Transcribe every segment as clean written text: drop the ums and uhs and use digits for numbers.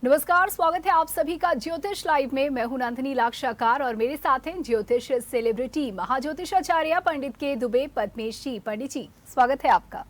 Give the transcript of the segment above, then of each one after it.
नमस्कार, स्वागत है आप सभी का ज्योतिष लाइव में। मैं हूं नंदिनी लाक्षाकार और मेरे साथ हैं ज्योतिष सेलिब्रिटी महाज्योतिषाचार्य पंडित के दुबे पद्मेश जी। पंडित जी, स्वागत है आपका।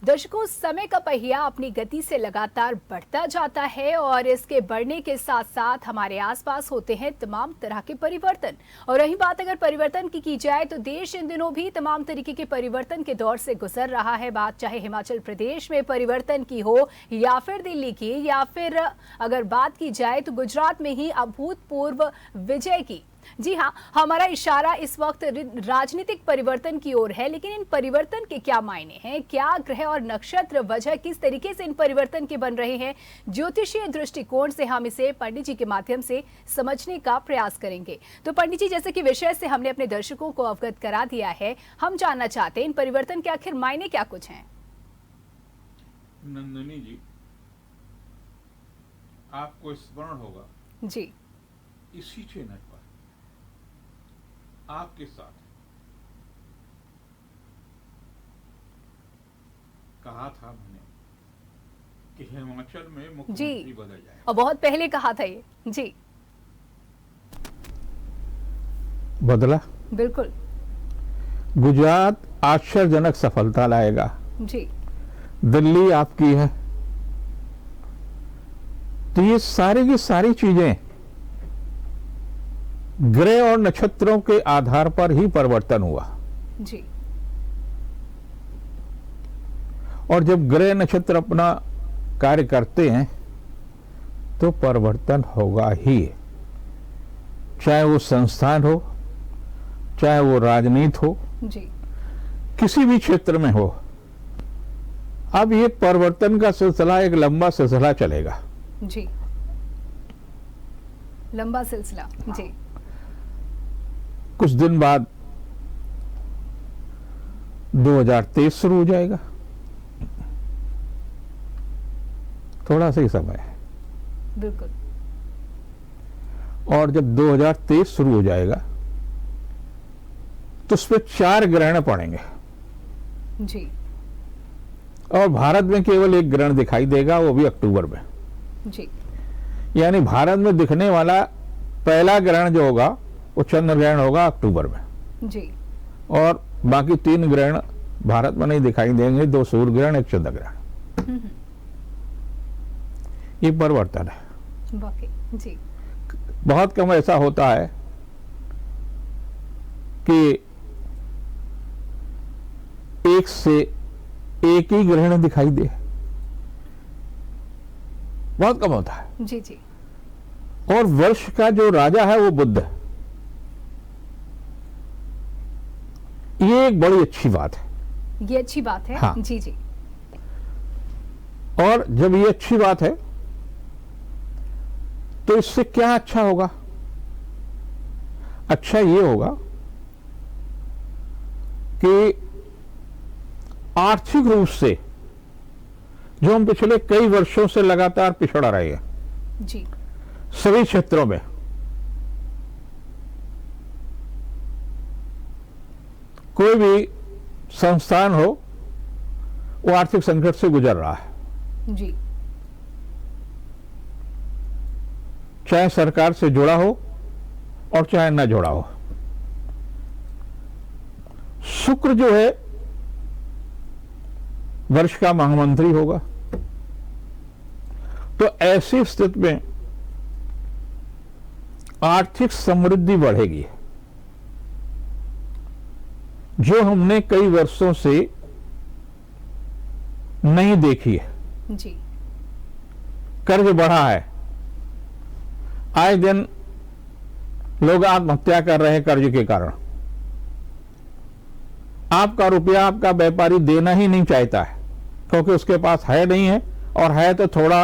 दर्शकों, समय का पहिया अपनी गति से लगातार बढ़ता जाता है और इसके बढ़ने के साथ साथ हमारे आसपास होते हैं तमाम तरह के परिवर्तन। और रही बात अगर परिवर्तन की जाए तो देश इन दिनों भी तमाम तरीके के परिवर्तन के दौर से गुजर रहा है। बात चाहे हिमाचल प्रदेश में परिवर्तन की हो या फिर दिल्ली की, या फिर अगर बात की जाए तो गुजरात में ही अभूतपूर्व विजय की। जी हाँ, हमारा इशारा इस वक्त राजनीतिक परिवर्तन की ओर है, लेकिन इन परिवर्तन के क्या मायने हैं, क्या ग्रह और नक्षत्र वजह किस तरीके से इन परिवर्तन के बन रहे हैं, ज्योतिषीय दृष्टिकोण से हम इसे पंडित जी के माध्यम से समझने का प्रयास करेंगे। तो पंडित जी, जैसे कि विषय से हमने अपने दर्शकों को अवगत करा दिया है, हम जानना चाहते हैं इन परिवर्तन के आखिर मायने क्या कुछ हैं। नंदिनी जी, आपको स्मरण होगा जी, इसी चैनल पर आपके साथ कहा था मैंने कि हिमाचल में मुख्यमंत्री बदल जाए, और बहुत पहले कहा था ये। जी, बदला। बिल्कुल। गुजरात आश्चर्यजनक सफलता लाएगा। जी, दिल्ली आपकी है। तो ये सारी की सारी चीजें ग्रह और नक्षत्रों के आधार पर ही परिवर्तन हुआ। जी, और जब ग्रह नक्षत्र अपना कार्य करते हैं तो परिवर्तन होगा ही, चाहे वो संस्थान हो, चाहे वो राजनीति हो, जी, किसी भी क्षेत्र में हो। अब ये परिवर्तन का सिलसिला एक लंबा सिलसिला चलेगा। जी, लंबा सिलसिला। जी, कुछ दिन बाद 2023 शुरू हो जाएगा। थोड़ा सा ही समय है। बिल्कुल। और जब 2023 शुरू हो जाएगा तो उस पर 4 ग्रहण पड़ेंगे। जी, और भारत में केवल एक ग्रहण दिखाई देगा, वो भी अक्टूबर में। जी, यानी भारत में दिखने वाला पहला ग्रहण जो होगा वो चंद्र ग्रहण होगा अक्टूबर में। जी, और बाकी 3 ग्रहण भारत में नहीं दिखाई देंगे, 2 सूर्य ग्रहण, 1 चंद्र ग्रहण। ये परिवर्तन है। वाकई। जी, बहुत कम ऐसा होता है कि एक से एक ही ग्रहण दिखाई दे, बहुत कम होता है। जी, जी, और वर्ष का जो राजा है वो बुध है। ये एक बड़ी अच्छी बात है। ये अच्छी बात है। हाँ। जी, जी, और जब ये अच्छी बात है तो इससे क्या अच्छा होगा? अच्छा ये होगा कि आर्थिक रूप से जो हम पिछले कई वर्षों से लगातार पिछड़ रहे हैं, जी, सभी क्षेत्रों में, कोई भी संस्थान हो वो आर्थिक संकट से गुजर रहा है। जी, चाहे सरकार से जुड़ा हो और चाहे ना जुड़ा हो। शुक्र जो है वर्ष का महामंत्री होगा। तो ऐसी स्थिति में आर्थिक समृद्धि बढ़ेगी, जो हमने कई वर्षों से नहीं देखी है। जी, कर्ज बढ़ा है, आए दिन लोग आत्महत्या कर रहे हैं कर्ज के कारण। आपका रुपया आपका व्यापारी देना ही नहीं चाहता है, क्योंकि उसके पास है नहीं है, और है तो थोड़ा,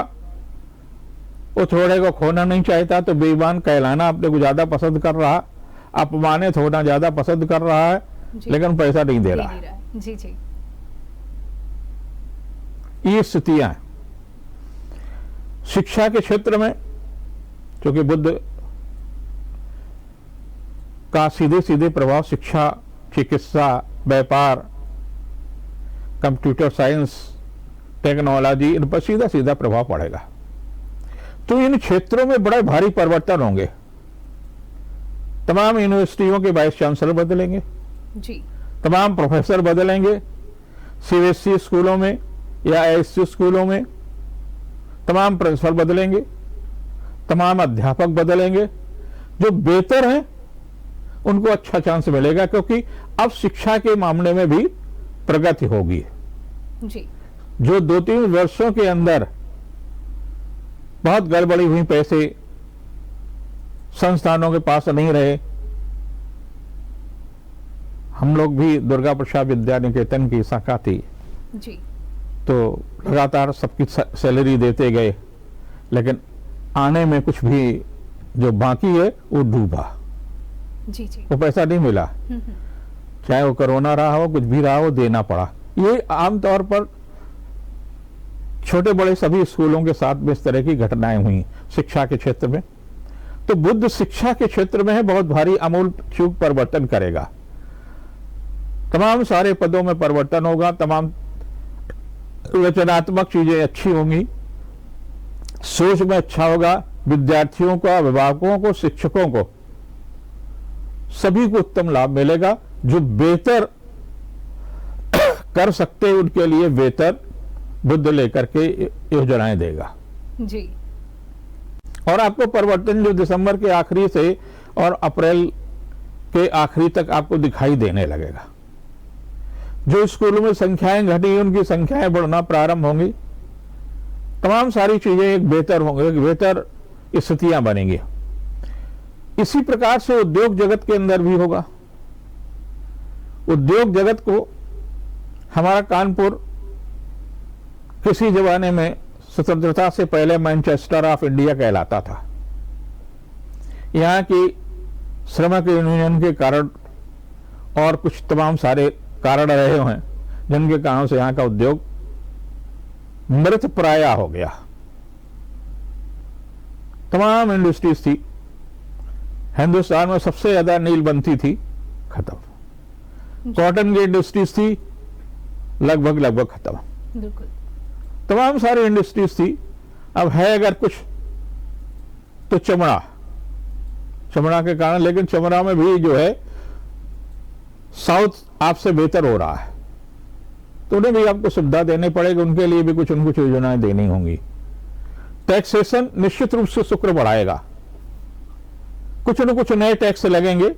वो थोड़े को खोना नहीं चाहता, तो बेईमान कहलाना अपने को ज्यादा पसंद कर रहा, अपमानित होना ज्यादा पसंद कर रहा है, लेकिन पैसा नहीं दे रहा है। जी, जी, ये स्थितियां हैं। शिक्षा के क्षेत्र में, क्योंकि बुद्ध का सीधे सीधे प्रभाव शिक्षा, चिकित्सा, व्यापार, कंप्यूटर साइंस, टेक्नोलॉजी, इन पर सीधा सीधा प्रभाव पड़ेगा। तो इन क्षेत्रों में बड़े भारी परिवर्तन होंगे। तमाम यूनिवर्सिटियों के वाइस चांसलर बदलेंगे जी। तमाम प्रोफेसर बदलेंगे, सीबीएसई स्कूलों में या आईएससी स्कूलों में तमाम प्रिंसिपल बदलेंगे, तमाम अध्यापक बदलेंगे। जो बेहतर हैं उनको अच्छा चांस मिलेगा, क्योंकि अब शिक्षा के मामले में भी प्रगति होगी जी। जो 2-3 वर्षों के अंदर बहुत गड़बड़ी हुई, पैसे संस्थानों के पास नहीं रहे। हम लोग भी दुर्गा प्रसाद विद्या निकेतन की शाखा थी जी। तो लगातार सबकी सैलरी देते गए, लेकिन आने में कुछ भी जो बाकी है वो डूबा, जी जी। वो पैसा नहीं मिला। चाहे वो कोरोना रहा हो, कुछ भी रहा हो, देना पड़ा। ये आमतौर पर छोटे बड़े सभी स्कूलों के साथ में इस तरह की घटनाएं हुई शिक्षा के क्षेत्र में। तो बुद्ध शिक्षा के क्षेत्र में है बहुत भारी आमूल चूक परिवर्तन करेगा। तमाम सारे पदों में परिवर्तन होगा, तमाम रचनात्मक चीजें अच्छी होंगी, सोच में अच्छा होगा, विद्यार्थियों को, अभिभावकों को, शिक्षकों को, सभी को उत्तम लाभ मिलेगा। जो बेहतर कर सकते उनके लिए बेहतर बुद्ध लेकर के योजनाएं देगा जी। और आपको परिवर्तन जो दिसंबर के आखिरी से और अप्रैल के आखिरी तक आपको दिखाई देने लगेगा। जो स्कूलों में संख्याएं घटी उनकी संख्याएं बढ़ना प्रारंभ होंगी, तमाम सारी चीजें एक बेहतर होंगी, एक बेहतर स्थितियां बनेंगी। इसी प्रकार से उद्योग जगत के अंदर भी होगा। उद्योग जगत को हमारा कानपुर किसी जमाने में स्वतंत्रता से पहले मैनचेस्टर ऑफ इंडिया कहलाता था। यहाँ की श्रमिक यूनियन के कारण और कुछ तमाम सारे कारण रहे हैं जिनके कारण से यहाँ का उद्योग मृत प्राय हो गया। तमाम इंडस्ट्रीज थी, हिंदुस्तान में सबसे ज्यादा नील बनती थी, खत्म। कॉटन की इंडस्ट्रीज थी, लगभग खत्म। बिल्कुल। तमाम सारी इंडस्ट्रीज थी। अब है अगर कुछ तो चमड़ा के कारण, लेकिन चमड़ा में भी जो है साउथ आपसे बेहतर हो रहा है, तो उन्हें भी आपको सुविधा देने पड़ेगी, उनके लिए भी कुछ उनको योजनाएं देनी होंगी। टैक्सेशन निश्चित रूप से शुक्र बढ़ाएगा, कुछ न कुछ नए टैक्स लगेंगे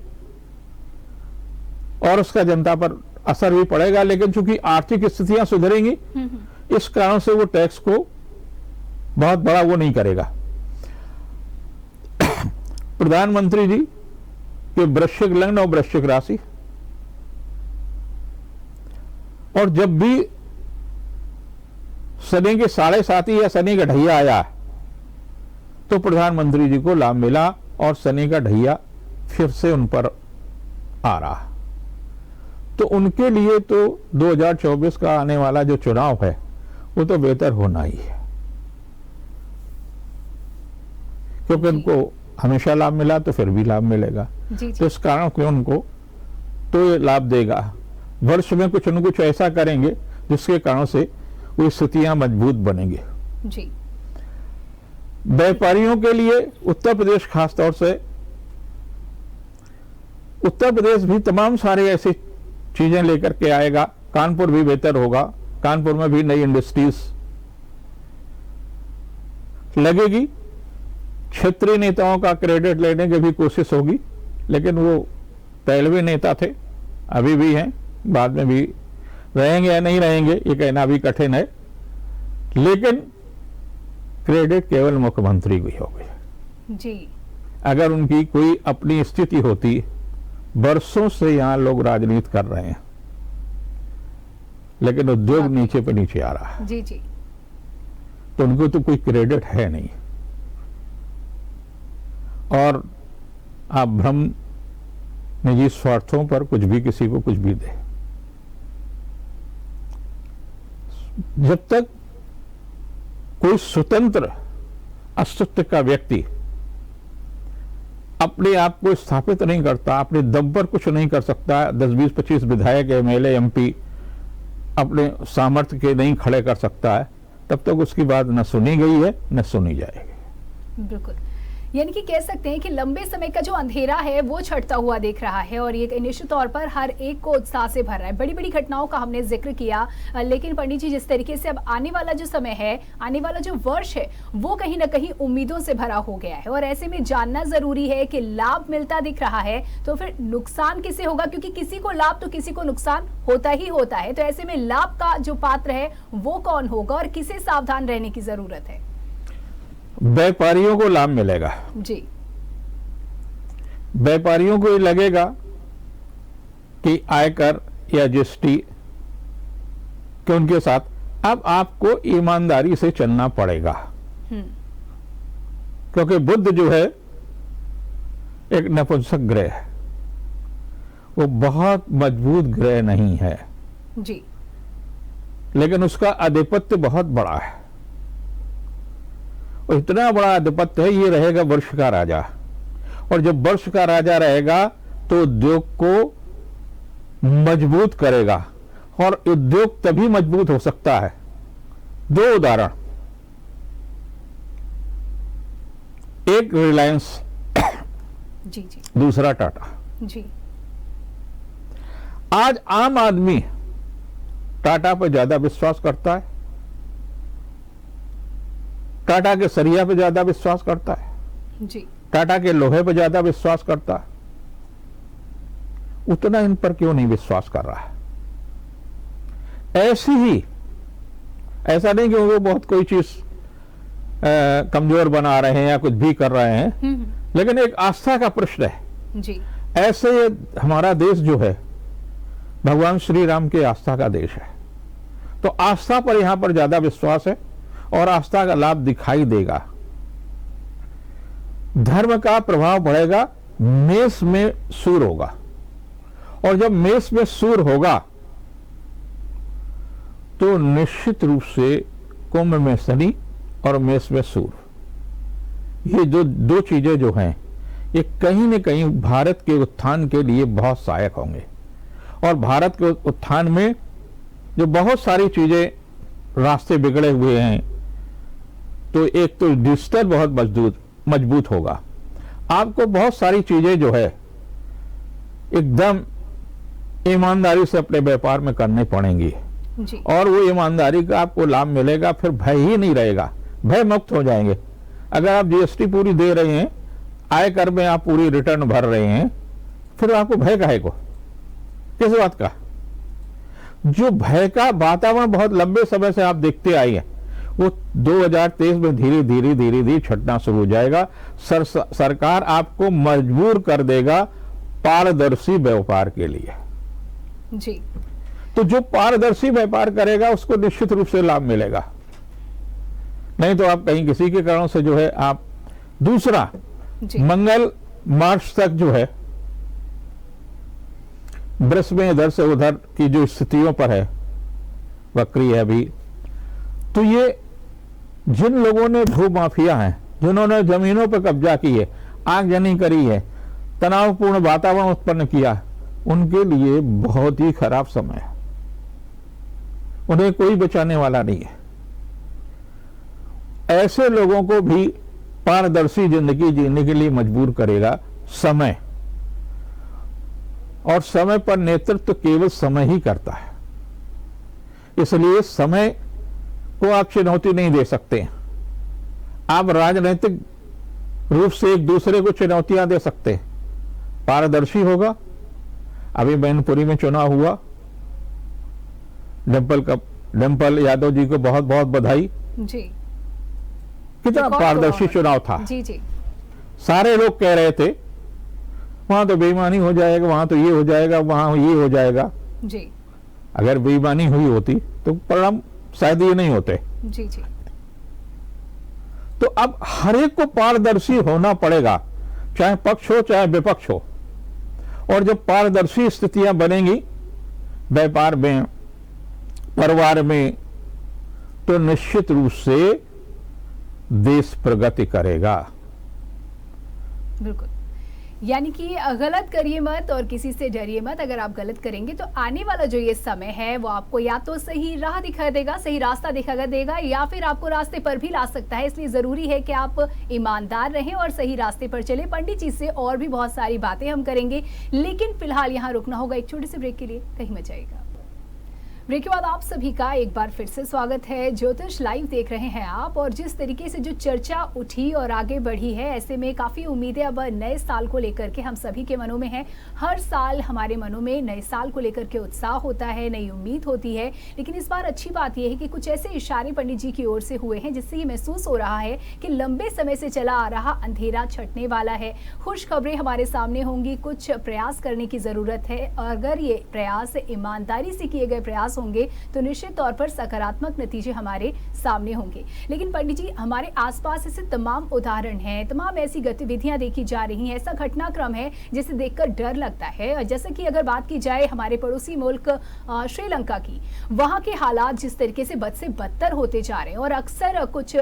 और उसका जनता पर असर भी पड़ेगा। लेकिन चूंकि आर्थिक स्थितियां सुधरेंगी, इस कारण से वो टैक्स को बहुत बड़ा वो नहीं करेगा। प्रधानमंत्री जी के वृश्चिक लग्न और वृश्चिक राशि, और जब भी शनि के 7.5 या शनि का ढैया आया तो प्रधानमंत्री जी को लाभ मिला और शनि का ढैया फिर से उन पर आ रहा। तो उनके लिए तो 2024 का आने वाला जो चुनाव है वो तो बेहतर होना ही है, क्योंकि उनको हमेशा लाभ मिला तो फिर भी लाभ मिलेगा। तो इस कारण से उनको तो ये लाभ देगा। वर्ष में कुछ न कुछ ऐसा करेंगे जिसके कारण से वो स्थितियां मजबूत बनेंगी। जी। व्यापारियों के लिए उत्तर प्रदेश, खासतौर से उत्तर प्रदेश भी तमाम सारे ऐसी चीजें लेकर के आएगा। कानपुर भी बेहतर होगा, कानपुर में भी नई इंडस्ट्रीज लगेगी। क्षेत्रीय नेताओं का क्रेडिट लेने की भी कोशिश होगी, लेकिन वो पहलवे नेता थे, अभी भी हैं, बाद में भी रहेंगे या नहीं रहेंगे ये कहना भी कठिन है। लेकिन क्रेडिट केवल मुख्यमंत्री को ही होगी जी। अगर उनकी कोई अपनी स्थिति होती। वर्षों से यहां लोग राजनीति कर रहे हैं, लेकिन उद्योग नीचे पे नीचे आ रहा है। जी जी। तो उनको तो कोई क्रेडिट है नहीं, और आप भ्रम निजी स्वार्थों पर कुछ भी किसी को कुछ भी दे। जब तक कोई स्वतंत्र अस्तित्व का व्यक्ति अपने आप को स्थापित नहीं करता, अपने दम पर कुछ नहीं कर सकता, 10, 20, 25 विधायक, एमएलए, एमपी अपने सामर्थ्य के नहीं खड़े कर सकता है, तब तक उसकी बात न सुनी गई है न सुनी जाएगी। बिल्कुल, यानी कि कह सकते हैं कि लंबे समय का जो अंधेरा है वो छटता हुआ दिख रहा है और ये निश्चित तौर पर हर एक को उत्साह से भर रहा है। बड़ी बड़ी घटनाओं का हमने जिक्र किया, लेकिन पंडित जी जिस तरीके से अब आने वाला जो समय है, आने वाला जो वर्ष है, वो कहीं ना कहीं उम्मीदों से भरा हो गया है और ऐसे में जानना जरूरी है कि लाभ मिलता दिख रहा है तो फिर नुकसान किसे होगा, क्योंकि किसी को लाभ तो किसी को नुकसान होता ही होता है। तो ऐसे में लाभ का जो पात्र है वो कौन होगा और किसे सावधान रहने की जरूरत है? व्यापारियों को लाभ मिलेगा जी। व्यापारियों को ये लगेगा कि आयकर या जीएसटी के उनके साथ अब आपको ईमानदारी से चलना पड़ेगा, क्योंकि बुध जो है एक नपुंसक ग्रह है, वो बहुत मजबूत ग्रह नहीं है जी, लेकिन उसका आधिपत्य बहुत बड़ा है। और इतना बड़ा आधिपत्य है, ये रहेगा वर्ष का राजा, और जब वर्ष का राजा रहेगा तो उद्योग को मजबूत करेगा और उद्योग तभी मजबूत हो सकता है। दो उदाहरण, एक रिलायंस जी जी दूसरा टाटा। जी आज आम आदमी टाटा पर ज्यादा विश्वास करता है, टाटा के सरिया पे ज्यादा विश्वास करता है, जी टाटा के लोहे पे ज्यादा विश्वास करता है, उतना इन पर क्यों नहीं विश्वास कर रहा है? ऐसी ही, ऐसा नहीं कि वो बहुत कोई चीज कमजोर बना रहे हैं या कुछ भी कर रहे हैं, लेकिन एक आस्था का प्रश्न है। जी ऐसे हमारा देश जो है भगवान श्री राम के आस्था का देश है, तो आस्था पर यहां पर ज्यादा विश्वास है और आस्था का लाभ दिखाई देगा। धर्म का प्रभाव बढ़ेगा, मेष में सूर होगा, और जब मेष में सूर होगा तो निश्चित रूप से कुंभ में शनि और मेष में सूर, ये जो दो चीजें जो हैं ये कहीं न कहीं भारत के उत्थान के लिए बहुत सहायक होंगे। और भारत के उत्थान में जो बहुत सारी चीजें रास्ते बिगड़े हुए हैं, तो एक तो डिजिटल बहुत मजबूत होगा। आपको बहुत सारी चीजें जो है एकदम ईमानदारी से अपने व्यापार में करनी पड़ेंगी जी और वो ईमानदारी का आपको लाभ मिलेगा, फिर भय ही नहीं रहेगा, भय मुक्त हो जाएंगे। अगर आप जीएसटी पूरी दे रहे हैं, आयकर में आप पूरी रिटर्न भर रहे हैं, फिर आपको भय काहे को, किस बात का? जो भय का वातावरण बहुत लंबे समय से आप देखते आई है, वो 2023 में धीरे धीरे छटना शुरू हो जाएगा। सरकार आपको मजबूर कर देगा पारदर्शी व्यापार के लिए। जी तो जो पारदर्शी व्यापार करेगा उसको निश्चित रूप से लाभ मिलेगा, नहीं तो आप कहीं किसी के कारण से जो है आप। दूसरा, मंगल मार्च तक जो है वृष में इधर से उधर की जो स्थितियों पर है, वक्री है अभी, तो ये जिन लोगों ने भू माफिया हैं, जिन्होंने जमीनों पर कब्जा की है, आगजनी करी है, तनावपूर्ण वातावरण उत्पन्न किया, उनके लिए बहुत ही खराब समय है, उन्हें कोई बचाने वाला नहीं है। ऐसे लोगों को भी पारदर्शी जिंदगी जीने के लिए मजबूर करेगा समय, और समय पर नेतृत्व केवल समय ही करता है। इसलिए समय को आप चुनौती नहीं दे सकते। आप राजनीतिक रूप से एक दूसरे को चुनौतियां दे सकते हैं, पारदर्शी होगा। अभी मैनपुरी में चुनाव हुआ, डिंपल यादव जी को बहुत बहुत बधाई जी। कितना पारदर्शी चुनाव था। जी जी सारे लोग कह रहे थे वहां तो बेईमानी हो जाएगा, वहां तो ये हो जाएगा, वहां ये हो जाएगा जी। अगर बेईमानी हुई होती तो परिणाम शायद ये नहीं होते। जी जी तो अब हर एक को पारदर्शी होना पड़ेगा, चाहे पक्ष हो चाहे विपक्ष हो। और जब पारदर्शी स्थितियां बनेंगी व्यापार में, परिवार में, तो निश्चित रूप से देश प्रगति करेगा। बिल्कुल, यानी कि गलत करिए मत और किसी से डरिए मत। अगर आप गलत करेंगे तो आने वाला जो ये समय है वो आपको या तो सही राह दिखा देगा, सही रास्ता दिखा देगा, या फिर आपको रास्ते पर भी ला सकता है। इसलिए जरूरी है कि आप ईमानदार रहें और सही रास्ते पर चले। पंडित जी से और भी बहुत सारी बातें हम करेंगे, लेकिन फिलहाल यहाँ रुकना होगा एक छोटे से ब्रेक के लिए। कहीं मत जाइएगा। ब्रेक के बाद आप सभी का एक बार फिर से स्वागत है। ज्योतिष लाइव देख रहे हैं आप, और जिस तरीके से जो चर्चा उठी और आगे बढ़ी है, ऐसे में काफ़ी उम्मीदें अब नए साल को लेकर के हम सभी के मनों में हैं। हर साल हमारे मनों में नए साल को लेकर के उत्साह होता है, नई उम्मीद होती है। लेकिन इस बार अच्छी बात यह है कि कुछ ऐसे इशारे पंडित जी की ओर से हुए हैं जिससे ये महसूस हो रहा है कि लंबे समय से चला आ रहा अंधेरा छटने वाला है। खुश खबरें हमारे सामने होंगी। कुछ प्रयास करने की ज़रूरत है, और अगर ये प्रयास ईमानदारी से किए गए प्रयास होंगे तो निश्चित तौर पर सकारात्मक नतीजे हमारे सामने होंगे। लेकिन पंडित जी, हमारे आसपास ऐसे तमाम उदाहरण हैं, तमाम ऐसी गतिविधियां देखी जा रही हैं, ऐसा घटनाक्रम है जिसे देखकर डर लगता है। और जैसे कि अगर बात की जाए हमारे पड़ोसी मुल्क श्रीलंका की, वहां के हालात जिस तरीके से बद से बदतर होते जा रहे हैं, और अक्सर कुछ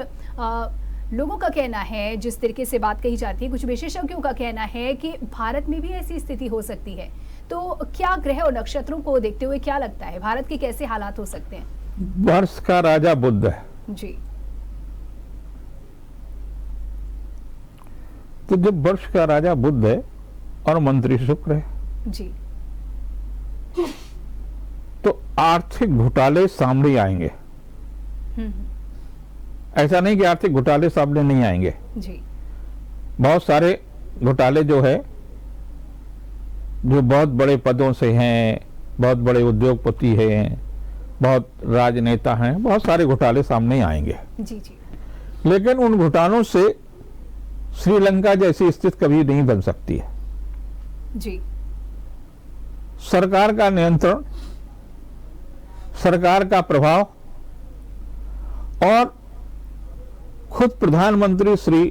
लोगों का कहना है, जिस तरीके से बात कही जाती है, कुछ विशेषज्ञों का कहना है कि भारत में भी ऐसी स्थिति हो सकती है। तो क्या ग्रह और नक्षत्रों को देखते हुए क्या लगता है, भारत के कैसे हालात हो सकते हैं? वर्ष का राजा बुध है जी। तो जब वर्ष का राजा बुध है और मंत्री शुक्र है जी, तो आर्थिक घोटाले सामने आएंगे। ऐसा नहीं कि आर्थिक घोटाले सामने नहीं आएंगे जी। बहुत सारे घोटाले जो है, जो बहुत बड़े पदों से हैं, बहुत बड़े उद्योगपति हैं, बहुत राजनेता हैं, बहुत सारे घोटाले सामने आएंगे। जी जी। लेकिन उन घोटालों से श्रीलंका जैसी स्थिति कभी नहीं बन सकती है। जी। सरकार का नियंत्रण, सरकार का प्रभाव, और खुद प्रधानमंत्री श्री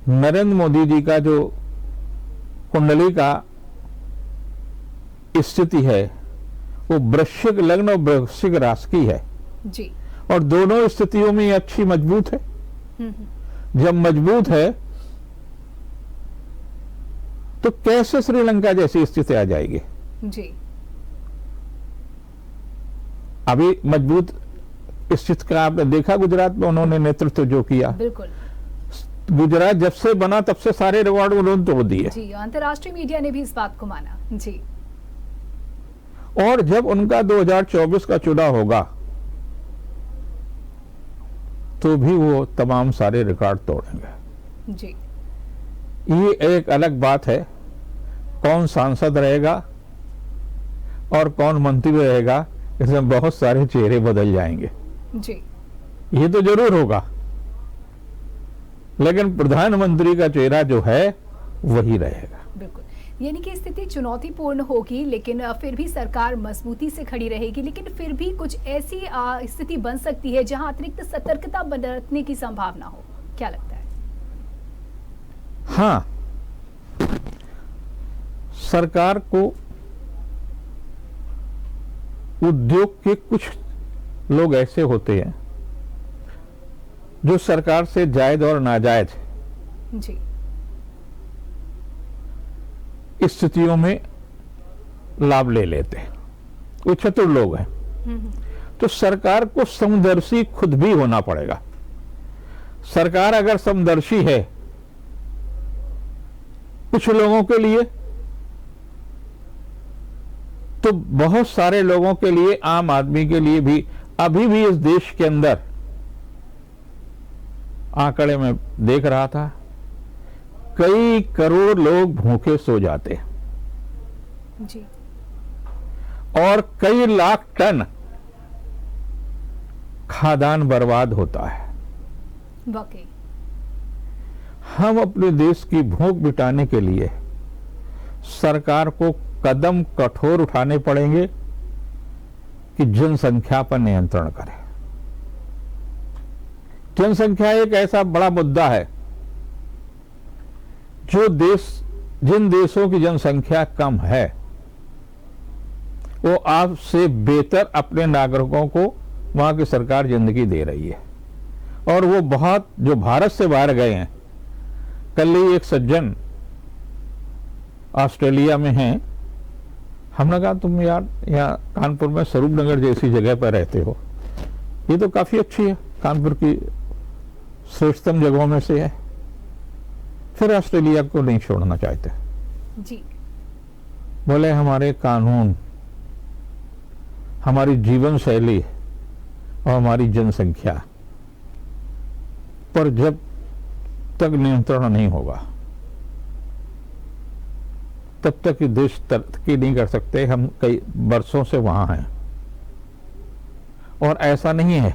नरेंद्र मोदी जी का जो कुंडली का स्थिति है, वो वृश्चिक लग्न और वृश्चिक राशि की है जी। और दोनों स्थितियों में ये अच्छी मजबूत है। जब मजबूत है तो कैसे श्रीलंका जैसी स्थिति आ जाएगी? जी। अभी मजबूत स्थिति का आपने देखा, गुजरात में उन्होंने नेतृत्व जो किया। बिल्कुल। गुजरात जब से बना तब से सारे रिकॉर्ड उन्होंने तोड़ दिए जी, अंतर्राष्ट्रीय मीडिया ने भी इस बात को माना। जी। और जब उनका 2024 का चुनाव होगा तो भी वो तमाम सारे रिकॉर्ड तोड़ेंगे। जी। ये एक अलग बात है, कौन सांसद रहेगा और कौन मंत्री रहेगा, इसमें बहुत सारे चेहरे बदल जाएंगे। जी। ये तो जरूर होगा, लेकिन प्रधानमंत्री का चेहरा जो है वही रहेगा। बिल्कुल, यानी कि स्थिति चुनौतीपूर्ण होगी, लेकिन फिर भी सरकार मजबूती से खड़ी रहेगी। लेकिन फिर भी कुछ ऐसी स्थिति बन सकती है जहां अतिरिक्त सतर्कता बरतने की संभावना हो, क्या लगता है? हाँ, सरकार को उद्योग के कुछ लोग ऐसे होते हैं जो सरकार से जायज और नाजायज जी। स्थितियों में लाभ ले लेते हैं, वो चतुर लोग हैं। तो सरकार को समदर्शी खुद भी होना पड़ेगा। सरकार अगर समदर्शी है कुछ लोगों के लिए, तो बहुत सारे लोगों के लिए, आम आदमी के लिए भी, अभी भी इस देश के अंदर आंकड़े में देख रहा था, कई करोड़ लोग भूखे सो जाते हैं जी। और कई लाख टन खाद्यान्न बर्बाद होता है। वाकई। हम अपने देश की भूख मिटाने के लिए सरकार को कदम कठोर उठाने पड़ेंगे कि जनसंख्या पर नियंत्रण करें। जनसंख्या एक ऐसा बड़ा मुद्दा है जो जिन देशों की जनसंख्या कम है वो आपसे बेहतर अपने नागरिकों को वहां की सरकार जिंदगी दे रही है। और वो बहुत जो भारत से बाहर गए हैं, कल ही एक सज्जन ऑस्ट्रेलिया में हैं। हमने कहा तुम यार यहाँ कानपुर में स्वरूप नगर जैसी जगह पर रहते हो, ये तो काफी अच्छी है, कानपुर की श्रेष्ठतम जगहों में से है, फिर ऑस्ट्रेलिया को नहीं छोड़ना चाहते। जी। बोले हमारे कानून, हमारी जीवन शैली और हमारी जनसंख्या पर जब तक नियंत्रण नहीं होगा तब तक ये देश तरक्की नहीं कर सकते। हम कई वर्षों से वहां हैं और ऐसा नहीं है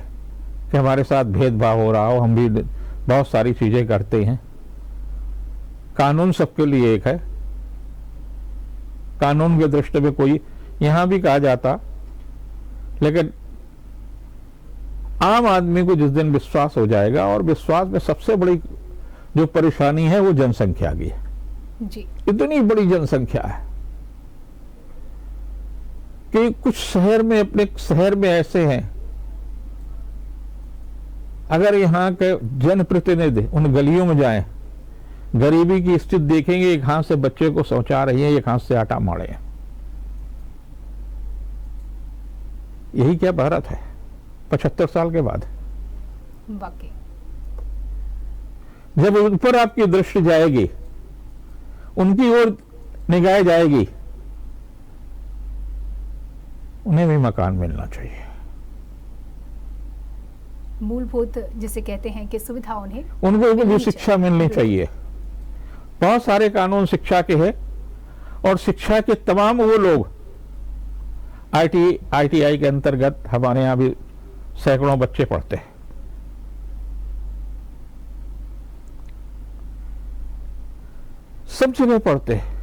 कि हमारे साथ भेदभाव हो रहा हो, हम भी बहुत सारी चीजें करते हैं। कानून सबके लिए एक है, कानून के दृष्टि में कोई, यहां भी कहा जाता, लेकिन आम आदमी को जिस दिन विश्वास हो जाएगा, और विश्वास में सबसे बड़ी जो परेशानी है वो जनसंख्या की है। जी। इतनी बड़ी जनसंख्या है कि कुछ शहर में, अपने शहर में ऐसे हैं, अगर यहाँ के जनप्रतिनिधि उन गलियों में जाएं, गरीबी की स्थिति देखेंगे, एक हाथ से बच्चे को शौचा रही है, एक हाथ से आटा मारे हैं। यही क्या भारत है 75 साल के बाद? वाकई। जब ऊपर आपकी दृष्टि जाएगी, उनकी ओर निगाह जाएगी, उन्हें भी मकान मिलना चाहिए। मूलभूत जिसे कहते हैं कि सुविधा उन्हें, उनको भी शिक्षा मिलनी चाहिए। बहुत सारे कानून शिक्षा के हैं, और शिक्षा के तमाम वो लोग, ITI के अंतर्गत हमारे यहाँ भी सैकड़ों बच्चे पढ़ते हैं। सब जगह पढ़ते हैं,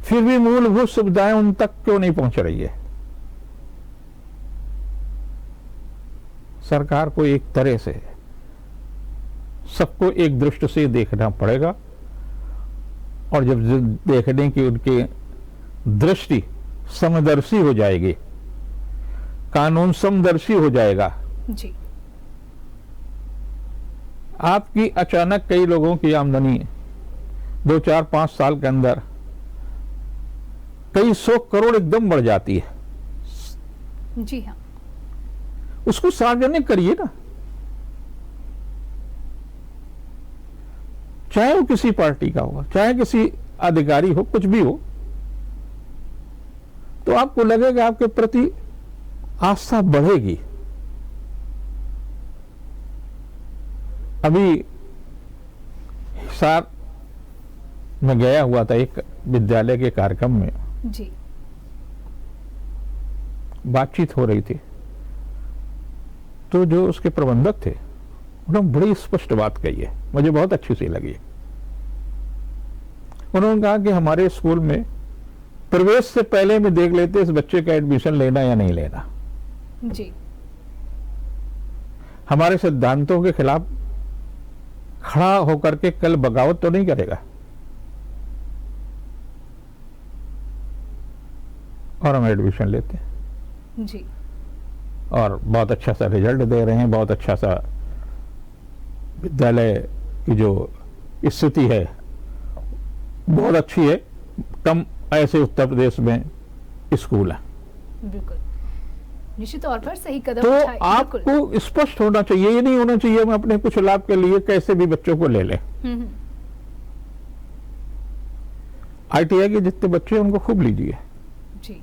फिर भी मूलभूत सुविधाएं उन तक क्यों नहीं पहुंच रही है? सरकार को एक तरह से सबको एक दृष्टि से देखना पड़ेगा, और जब देखने की उनकी दृष्टि समदर्शी हो जाएगी, कानून समदर्शी हो जाएगा, जी। आपकी अचानक कई लोगों की आमदनी 2, 4, 5 साल के अंदर कई 100 करोड़ एकदम बढ़ जाती है। जी हाँ। उसको सार्वजनिक करिए ना, चाहे वो किसी पार्टी का हो, चाहे किसी अधिकारी हो, कुछ भी हो, तो आपको लगेगा आपके प्रति आस्था बढ़ेगी। अभी हिसार में गया हुआ था एक विद्यालय के कार्यक्रम में, जी। बातचीत हो रही थी, तो जो उसके प्रबंधक थे उन्होंने बड़ी स्पष्ट बात कही है, मुझे बहुत अच्छी सी लगी। उन्होंने कहा कि हमारे स्कूल में प्रवेश से पहले में देख लेते इस बच्चे का एडमिशन लेना या नहीं लेना। जी। हमारे सिद्धांतों के खिलाफ खड़ा होकर के कल बगावत तो नहीं करेगा, और हम एडमिशन लेते हैं, जी। और बहुत अच्छा सा रिजल्ट दे रहे हैं, बहुत अच्छा सा विद्यालय की जो स्थिति है बहुत अच्छी है। कम ऐसे उत्तर प्रदेश में स्कूल है। बिल्कुल, निश्चित तौर पर सही कदम तो उठाए। बिल्कुल। आपको स्पष्ट होना चाहिए, ये नहीं होना चाहिए हम अपने कुछ लाभ के लिए कैसे भी बच्चों को ले लें। ITI के जितने बच्चे हैं उनको खूब लीजिए, जी।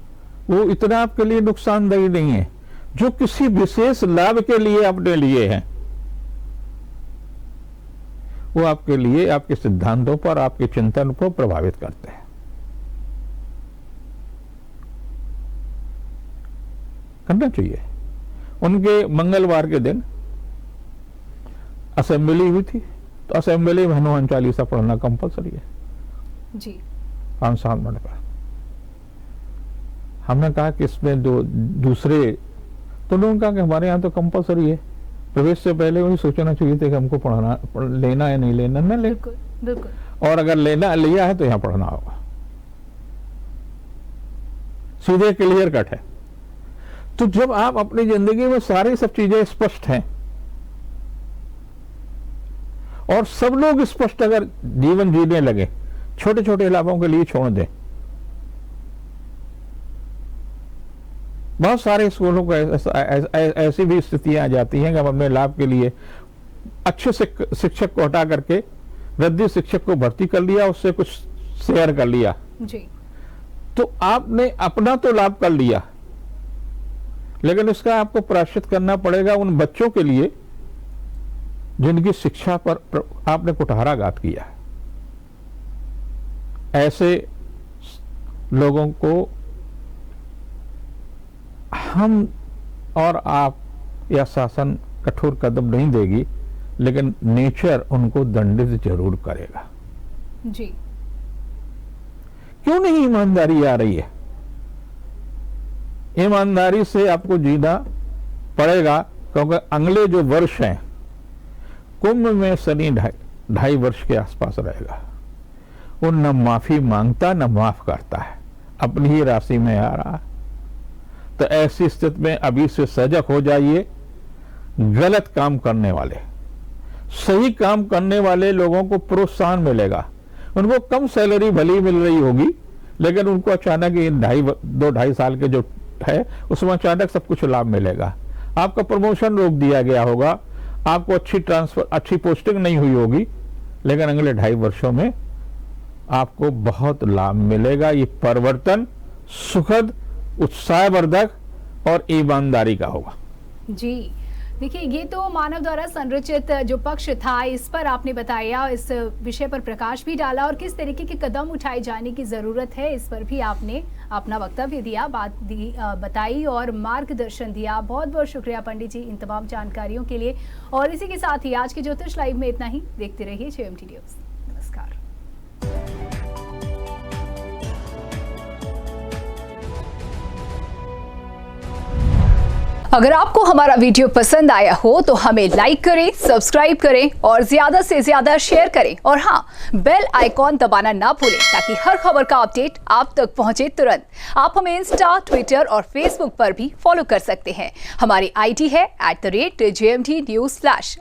वो इतना आपके लिए नुकसानदायी नहीं है। जो किसी विशेष लाभ के लिए आपने लिए हैं, वो आपके लिए, आपके सिद्धांतों पर, आपके चिंतन को प्रभावित करते हैं। करना चाहिए। उनके मंगलवार के दिन असेंबली हुई थी, तो असेंबली में हनुमान चालीसा पढ़ना कंपलसरी है, जी। 5-7 मिनट का। हमने कहा कि इसमें दूसरे, तो लोगों ने कहा कि हमारे यहाँ तो कंपलसरी है, प्रवेश से पहले वही सोचना चाहिए था कि हमको पढ़ना, लेना है नहीं लेना, न ले। बिल्कुल, बिल्कुल। और अगर लेना लिया है तो यहाँ पढ़ना होगा, सीधे क्लियर कट है। तो जब आप अपनी जिंदगी में सारी सब चीजें स्पष्ट हैं, और सब लोग स्पष्ट अगर जीवन जीने लगे, छोटे छोटे लाभों के लिए छोड़ दें। बहुत सारे स्कूलों को ऐसी भी स्थितियां आ जाती हैं कि हम अपने लाभ के लिए अच्छे शिक्षक को हटा करके रद्दी शिक्षक को भर्ती कर लिया, उससे कुछ शेयर कर लिया जी। तो आपने अपना तो लाभ कर लिया, लेकिन इसका आपको प्रायश्चित करना पड़ेगा उन बच्चों के लिए जिनकी शिक्षा पर आपने कुठाराघात किया। ऐसे लोगों को हम और आप या शासन कठोर कदम नहीं देगी, लेकिन नेचर उनको दंडित जरूर करेगा। जी। क्यों नहीं ईमानदारी आ रही है? ईमानदारी से आपको जीना पड़ेगा, क्योंकि अगले जो वर्ष हैं कुंभ में शनि 2.5 वर्ष के आसपास रहेगा। वो न माफी मांगता न माफ करता है, अपनी ही राशि में आ रहा। तो ऐसी स्थिति में अभी से सजग हो जाइए। गलत काम करने वाले, सही काम करने वाले लोगों को प्रोत्साहन मिलेगा। उनको कम सैलरी भली मिल रही होगी, लेकिन उनको अचानक 2-2.5 साल के जो है उसमें अचानक सब कुछ लाभ मिलेगा। आपका प्रमोशन रोक दिया गया होगा, आपको अच्छी पोस्टिंग नहीं हुई होगी, लेकिन अगले 2.5 वर्षों में आपको बहुत लाभ मिलेगा। ये परिवर्तन सुखद, उत्साहवर्धक और ईमानदारी का होगा। जी देखिए, ये तो मानव द्वारा संरचित जो पक्ष था, इस पर आपने बताया, इस विषय पर प्रकाश भी डाला और किस तरीके के कदम उठाए जाने की जरूरत है, इस पर भी आपने अपना वक्तव्य दिया, बताई और मार्गदर्शन दिया। बहुत बहुत शुक्रिया पंडित जी इन तमाम जानकारियों के लिए। और इसी के साथ ही आज के ज्योतिष लाइव में इतना ही। देखते रहिए JMT न्यूज़। नमस्कार। अगर आपको हमारा वीडियो पसंद आया हो तो हमें लाइक करें, सब्सक्राइब करें और ज्यादा से ज्यादा शेयर करें। और हाँ, बेल आइकॉन दबाना ना भूलें ताकि हर खबर का अपडेट आप तक पहुंचे तुरंत। आप हमें इंस्टा, ट्विटर और फेसबुक पर भी फॉलो कर सकते हैं। हमारी ID है @JMT News Flash।